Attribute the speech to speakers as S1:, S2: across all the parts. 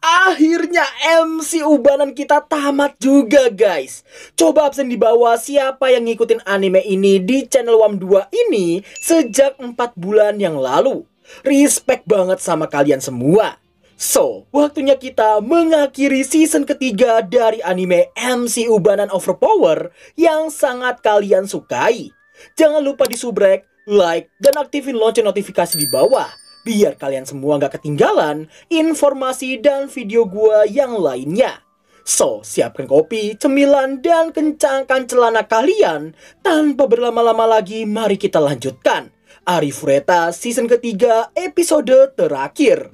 S1: Akhirnya MC Ubanan kita tamat juga guys. Coba absen di bawah siapa yang ngikutin anime ini di channel WAM2 ini sejak 4 bulan yang lalu. Respect banget sama kalian semua. So, waktunya kita mengakhiri season ketiga dari anime MC Ubanan Overpower yang sangat kalian sukai. Jangan lupa disubrek, like, dan aktifin lonceng notifikasi di bawah biar kalian semua gak ketinggalan informasi dan video gua yang lainnya. So, siapkan kopi, cemilan, dan kencangkan celana kalian. Tanpa berlama-lama lagi, mari kita lanjutkan Arifureta season ketiga episode terakhir.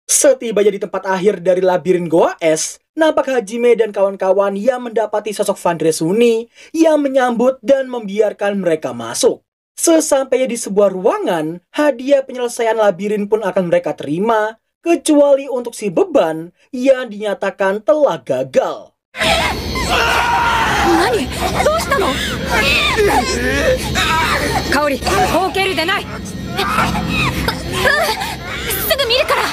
S1: Setibanya di tempat akhir dari labirin Goa Es, nampak Hajime dan kawan-kawan yang mendapati sosok Vandresuni yang menyambut dan membiarkan mereka masuk. Sesampainya di sebuah ruangan, hadiah penyelesaian labirin pun akan mereka terima, kecuali untuk si beban yang dinyatakan telah gagal.
S2: Nani? Doushita no? Kaori, hokeru denai. Sugu miru kara.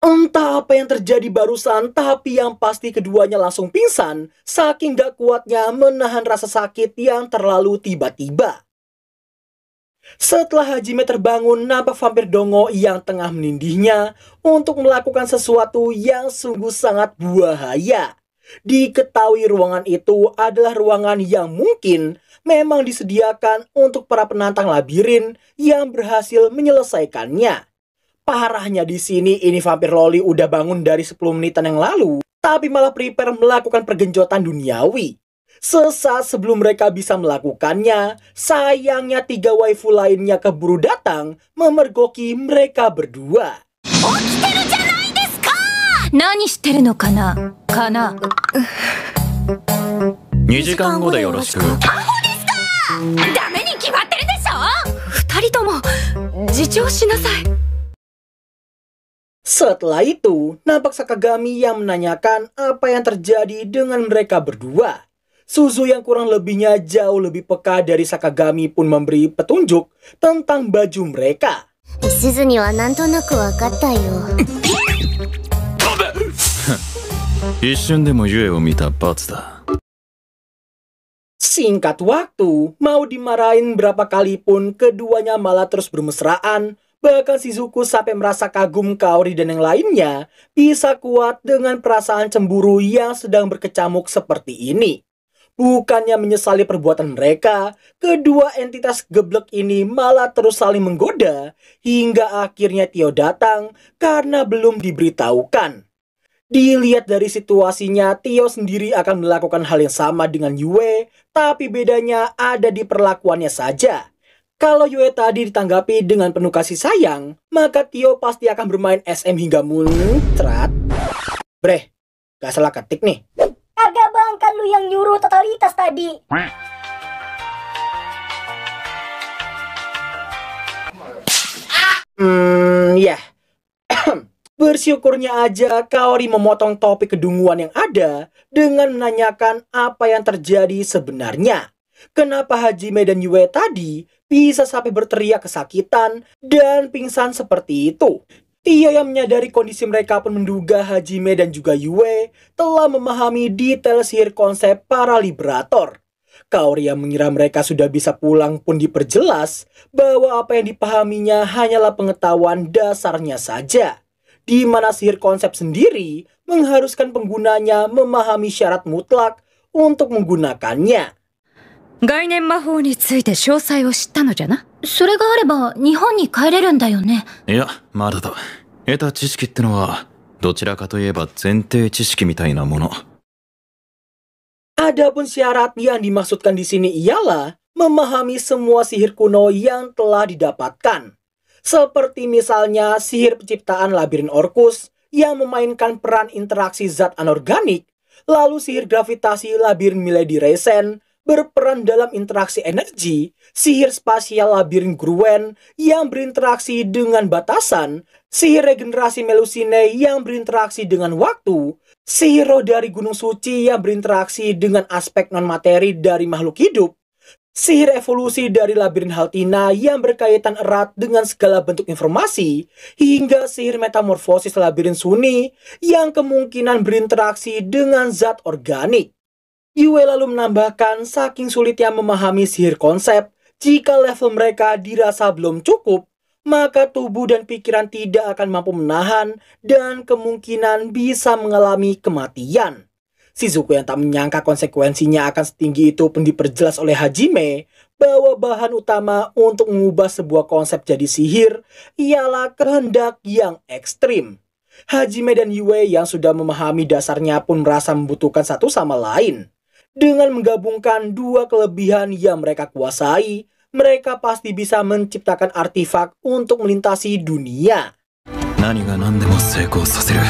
S1: Entah apa yang terjadi barusan, tapi yang pasti keduanya langsung pingsan saking gak kuatnya menahan rasa sakit yang terlalu tiba-tiba. Setelah Hajime terbangun, nampak vampir Dongo yang tengah menindihnya untuk melakukan sesuatu yang sungguh sangat bahaya. Diketahui ruangan itu adalah ruangan yang mungkin memang disediakan untuk para penantang labirin yang berhasil menyelesaikannya. Parahnya di sini ini vampir loli udah bangun dari 10 menitan yang lalu, tapi malah prepare melakukan pergenjotan duniawi. Sesaat sebelum mereka bisa melakukannya, sayangnya 3 waifu lainnya keburu datang memergoki mereka berdua.
S2: Okiteru janai desu ka? Nani shiteru no kana? Kana.
S3: 2時間後でよろしく。
S2: ダメに決まってるでしょ。2人とも自重しなさい。
S1: Setelah itu, nampak Sakagami yang menanyakan apa yang terjadi dengan mereka berdua. Suzu yang kurang lebihnya jauh lebih peka dari Sakagami pun memberi petunjuk tentang baju mereka.
S4: Suzu ni wa nanto naku wakatta yo.
S3: 一瞬でもユエを見た罰だ。
S1: Singkat waktu, mau dimarahin berapa kali pun keduanya malah terus bermesraan. Bahkan Shizuku sampai merasa kagum Kaori dan yang lainnya bisa kuat dengan perasaan cemburu yang sedang berkecamuk seperti ini. Bukannya menyesali perbuatan mereka, kedua entitas geblek ini malah terus saling menggoda hingga akhirnya Tio datang karena belum diberitahukan. Dilihat dari situasinya, Tio sendiri akan melakukan hal yang sama dengan Yue, tapi bedanya ada di perlakuannya saja. Kalau Yue tadi ditanggapi dengan penuh kasih sayang, maka Tio pasti akan bermain SM hingga muncrat. Breh, gak salah ketik nih.
S4: Agak bang, kan lu yang nyuruh totalitas tadi.
S1: Ya. Bersyukurnya aja Kaori memotong topik kedunguan yang ada dengan menanyakan apa yang terjadi sebenarnya. Kenapa Hajime dan Yue tadi bisa sampai berteriak kesakitan dan pingsan seperti itu. Tio yang menyadari kondisi mereka pun menduga Hajime dan juga Yue telah memahami detail sihir konsep para liberator. Kaori yang mengira mereka sudah bisa pulang pun diperjelas bahwa apa yang dipahaminya hanyalah pengetahuan dasarnya saja, di mana sihir konsep sendiri mengharuskan penggunanya memahami syarat mutlak untuk menggunakannya.
S2: 概念魔法について詳細を知ったのじゃな。
S4: それがあれば日本に帰れるんだよね。
S3: いや、まだだ。得た知識ってのは、どちらかといえば前提知識みたいなもの。
S1: Adapun syarat yang dimaksudkan di sini ialah memahami semua sihir kuno yang telah didapatkan. Seperti misalnya sihir penciptaan labirin Orcus yang memainkan peran interaksi zat anorganik, lalu sihir gravitasi labirin Milady Resen berperan dalam interaksi energi, sihir spasial labirin Gruen yang berinteraksi dengan batasan, sihir regenerasi Melusine yang berinteraksi dengan waktu, sihir roh dari Gunung Suci yang berinteraksi dengan aspek non-materi dari makhluk hidup, sihir evolusi dari labirin Haltina yang berkaitan erat dengan segala bentuk informasi, hingga sihir metamorfosis labirin Suni yang kemungkinan berinteraksi dengan zat organik. Yue lalu menambahkan saking sulitnya memahami sihir konsep, jika level mereka dirasa belum cukup, maka tubuh dan pikiran tidak akan mampu menahan dan kemungkinan bisa mengalami kematian. Shizuku yang tak menyangka konsekuensinya akan setinggi itu pun diperjelas oleh Hajime bahwa bahan utama untuk mengubah sebuah konsep jadi sihir ialah kehendak yang ekstrim. Hajime dan Yue yang sudah memahami dasarnya pun merasa membutuhkan satu sama lain. Dengan menggabungkan dua kelebihan yang mereka kuasai, mereka pasti bisa menciptakan artefak untuk melintasi dunia.
S3: 何が何でも成功させる。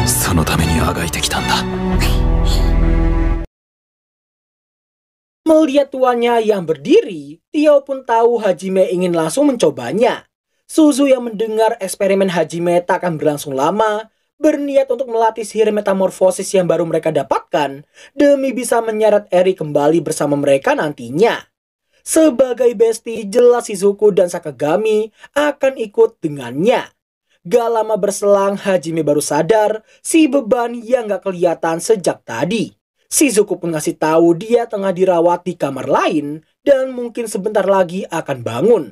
S3: そのためにあがいてきたんだ。
S1: Melihat tuannya yang berdiri, Tio pun tahu Hajime ingin langsung mencobanya. Suzu yang mendengar eksperimen Hajime tak akan berlangsung lama, berniat untuk melatih sihir metamorfosis yang baru mereka dapatkan demi bisa menyeret Eri kembali bersama mereka nantinya. Sebagai bestie, jelas Shizuku dan Sakagami akan ikut dengannya. Gak lama berselang, Hajime baru sadar si beban yang gak kelihatan sejak tadi. Shizuku pun ngasih tahu dia tengah dirawat di kamar lain dan mungkin sebentar lagi akan bangun.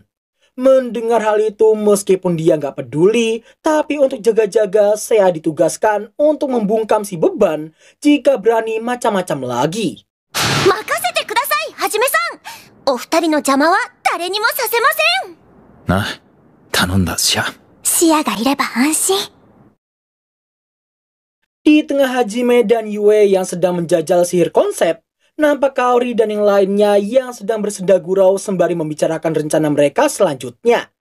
S1: Mendengar hal itu, meskipun dia nggak peduli, tapi untuk jaga-jaga saya ditugaskan untuk membungkam si beban jika berani macam-macam lagi.
S4: 任せてください、はじめさん。お二人の邪魔は誰にもさせません。
S3: な、頼んだシャ。
S4: 視野がいれば安心。
S1: Di tengah Hajime dan Yue yang sedang menjajal sihir konsep, nampak Kaori dan yang lainnya yang sedang bersenda gurau sembari membicarakan rencana mereka selanjutnya.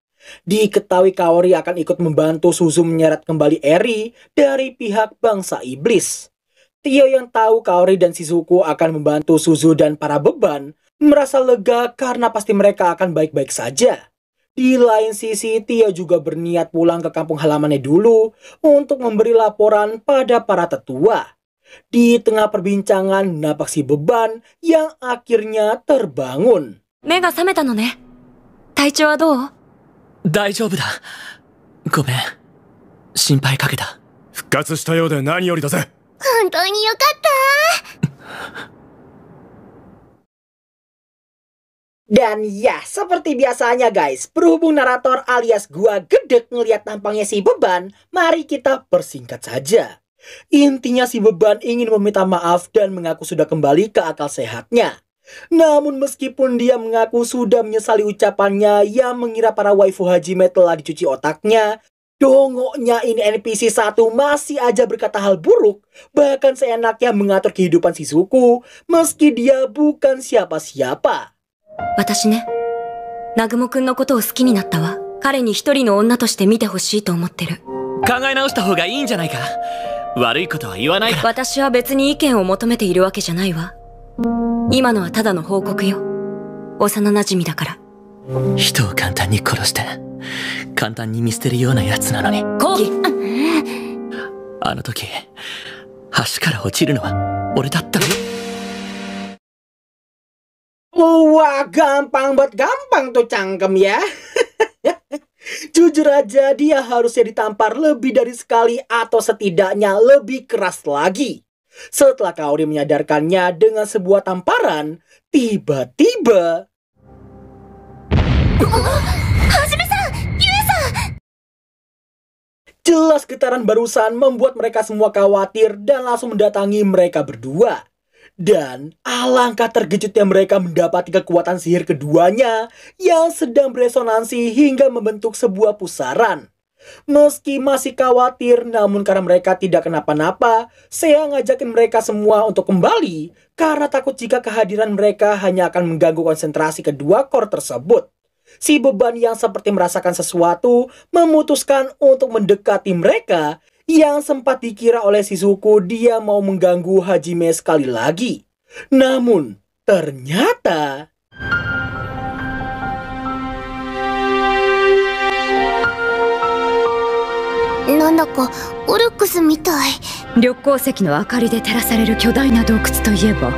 S1: Diketahui Kaori akan ikut membantu Suzu menyeret kembali Eri dari pihak bangsa iblis. Tio yang tahu Kaori dan Shizuku akan membantu Suzu dan para beban merasa lega karena pasti mereka akan baik-baik saja. Di lain sisi, Tio juga berniat pulang ke kampung halamannya dulu untuk memberi laporan pada para tetua. Di tengah perbincangan, napak si beban yang akhirnya terbangun.
S2: 目が覚めたのね。体調はどう？
S5: 大丈夫だ。ごめん。心配かけた。
S6: 復活したようで何よりだぜ。
S4: 本当によかった。
S1: Dan ya, seperti biasanya guys, berhubung narator alias gua gedek ngeliat tampangnya si beban, mari kita persingkat saja. Intinya si beban ingin meminta maaf dan mengaku sudah kembali ke akal sehatnya. Namun meskipun dia mengaku sudah menyesali ucapannya yang mengira para waifu Hajime telah dicuci otaknya, dongoknya ini NPC satu masih aja berkata hal buruk, bahkan seenaknya mengatur kehidupan Shizuku meski dia bukan siapa-siapa.
S2: 私ね、南雲くんのことを好きになったわ。彼に一人の女として見てほしいと思ってる。
S5: 考え直した方がいいんじゃないか。悪いことは言わないから。
S2: 私は別に意見を求めているわけじゃないわ。今のはただの報告よ。幼馴染だから。
S5: 人を簡単に殺して簡単に見捨てるようなやつなのに。
S2: コウキ、
S5: あの時橋から落ちるのは俺だったのよ。
S1: Wah, gampang tuh cangkem ya. Jujur aja, dia harusnya ditampar lebih dari sekali atau setidaknya lebih keras lagi. Setelah Kaori menyadarkannya dengan sebuah tamparan, tiba-tiba... Jelas getaran barusan membuat mereka semua khawatir dan langsung mendatangi mereka berdua. Dan alangkah terkejutnya mereka mendapati kekuatan sihir keduanya yang sedang beresonansi hingga membentuk sebuah pusaran. Meski masih khawatir, namun karena mereka tidak kenapa-napa, Seiya ngajakin mereka semua untuk kembali karena takut jika kehadiran mereka hanya akan mengganggu konsentrasi kedua core tersebut. Si beban yang seperti merasakan sesuatu memutuskan untuk mendekati mereka yang sempat dikira oleh Shizuku dia mau mengganggu Hajime sekali lagi. Namun, ternyata...
S4: Nandaka, オルクスみたい。
S2: 緑光石の明かりで照らされる巨大な洞窟といえば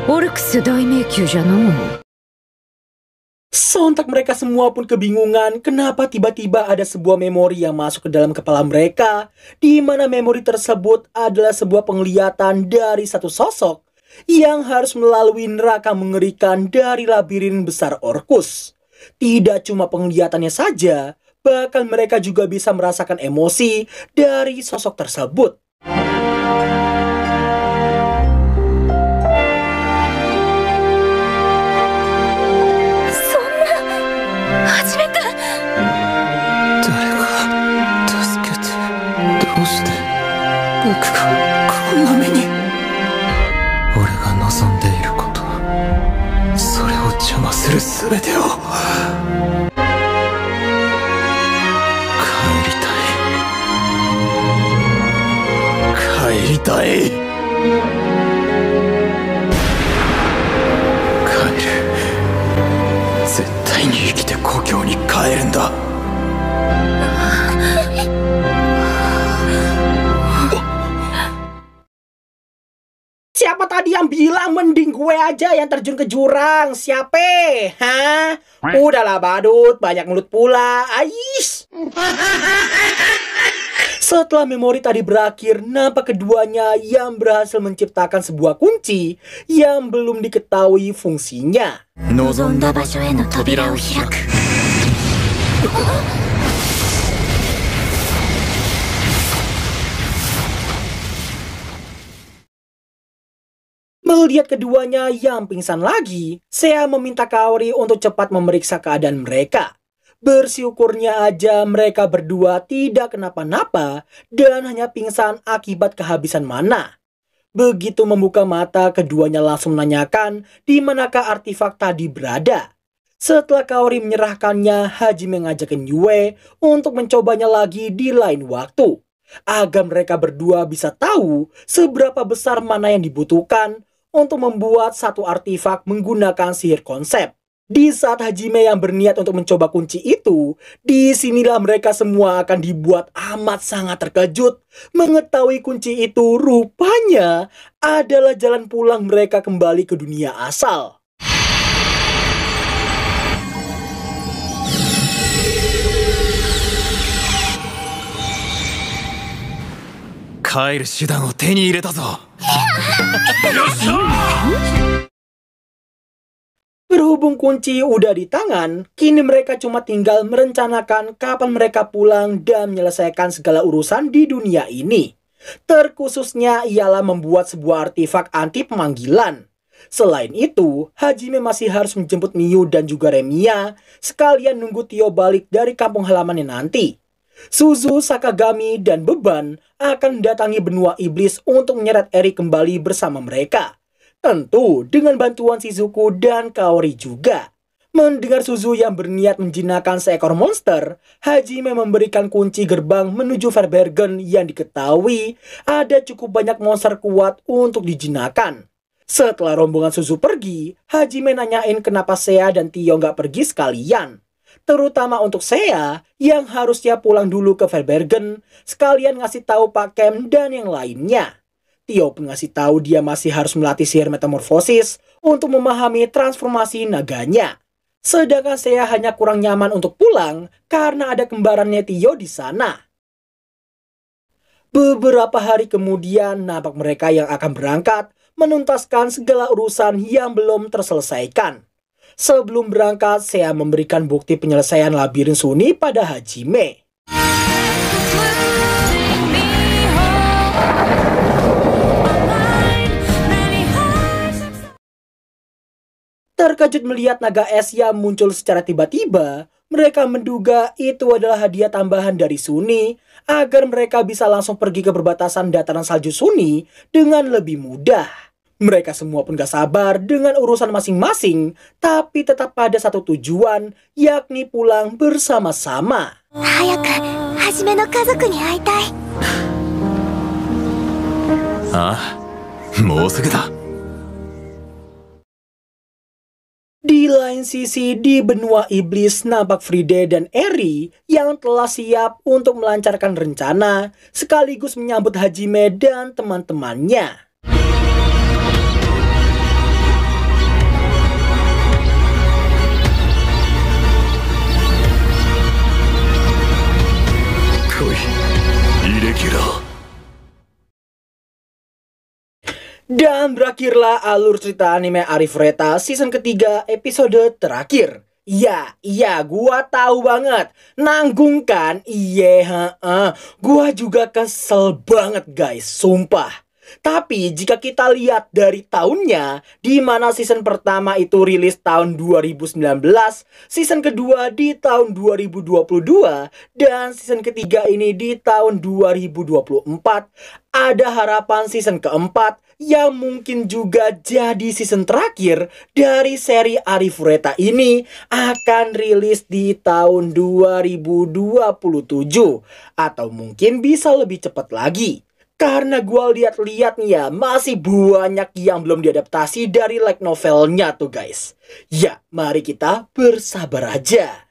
S2: オルクス大迷宮じゃのう。
S1: Sontak mereka semua pun kebingungan kenapa tiba-tiba ada sebuah memori yang masuk ke dalam kepala mereka, di mana memori tersebut adalah sebuah penglihatan dari satu sosok yang harus melalui neraka mengerikan dari labirin besar Orcus. Tidak cuma penglihatannya saja, bahkan mereka juga bisa merasakan emosi dari sosok tersebut. Siapa tadi yang bilang mending gue aja yang terjun ke jurang? Siapa? Hah? Udahlah badut, banyak mulut pula. Ais. Setelah memori tadi berakhir, nampak keduanya yang berhasil menciptakan sebuah kunci yang belum diketahui fungsinya. Melihat keduanya yang pingsan lagi, Seiya meminta Kaori untuk cepat memeriksa keadaan mereka. Bersyukurnya aja mereka berdua tidak kenapa-napa dan hanya pingsan akibat kehabisan mana. Begitu membuka mata, keduanya langsung menanyakan di manakah artefak tadi berada. Setelah Kaori menyerahkannya, Hajime ngajakin Yue untuk mencobanya lagi di lain waktu, agar mereka berdua bisa tahu seberapa besar mana yang dibutuhkan untuk membuat satu artefak menggunakan sihir konsep. Di saat Hajime yang berniat untuk mencoba kunci itu, disinilah mereka semua akan dibuat amat sangat terkejut mengetahui kunci itu rupanya adalah jalan pulang mereka kembali ke dunia asal. Berhubung kunci udah di tangan, kini mereka cuma tinggal merencanakan kapan mereka pulang dan menyelesaikan segala urusan di dunia ini. Terkhususnya ialah membuat sebuah artefak anti pemanggilan. Selain itu, Hajime masih harus menjemput Miyu dan juga Remiya, sekalian nunggu Tio balik dari kampung halamannya nanti. Suzu, Sakagami, dan Beban akan mendatangi benua iblis untuk menyeret Eri kembali bersama mereka. Tentu dengan bantuan Shizuku dan Kaori juga. Mendengar Suzu yang berniat menjinakkan seekor monster, Hajime memberikan kunci gerbang menuju Verbergen yang diketahui ada cukup banyak monster kuat untuk dijinakkan. Setelah rombongan Suzu pergi, Hajime nanyain kenapa Seiya dan Tio nggak pergi sekalian. Terutama untuk Seiya yang harusnya pulang dulu ke Verbergen, sekalian ngasih tahu Pak Kem dan yang lainnya. Tio pun ngasih tahu dia masih harus melatih sihir metamorfosis untuk memahami transformasi naganya. Sedangkan Seiya hanya kurang nyaman untuk pulang karena ada kembarannya Tio di sana. Beberapa hari kemudian, nampak mereka yang akan berangkat menuntaskan segala urusan yang belum terselesaikan. Sebelum berangkat, Seiya memberikan bukti penyelesaian labirin Suni pada Hajime. Terkejut melihat naga es yang muncul secara tiba-tiba, Mereka menduga itu adalah hadiah tambahan dari Sunny agar mereka bisa langsung pergi ke perbatasan dataran salju Sunny dengan lebih mudah. Mereka semua pun gak sabar dengan urusan masing-masing, tapi tetap pada satu tujuan, yakni pulang bersama-sama.
S4: 早くはじめの家族に会いたい。
S3: ああ、もうすぐだ。
S1: Di lain sisi, di benua iblis nampak Friede dan Eri yang telah siap untuk melancarkan rencana sekaligus menyambut Hajime dan teman-temannya. Dan berakhirlah alur cerita anime Arif Reta season ketiga episode terakhir. Iya, gua tahu banget. Nanggung kan? Iya, gua juga kesel banget guys, sumpah. Tapi jika kita lihat dari tahunnya, di mana season pertama itu rilis tahun 2019, season kedua di tahun 2022, dan season ketiga ini di tahun 2024, ada harapan season keempat yang mungkin juga jadi season terakhir dari seri Arif Reta ini akan rilis di tahun 2027 atau mungkin bisa lebih cepat lagi. Karena gue lihat-lihat nih ya, masih banyak yang belum diadaptasi dari light novelnya tuh guys. Ya, mari kita bersabar aja.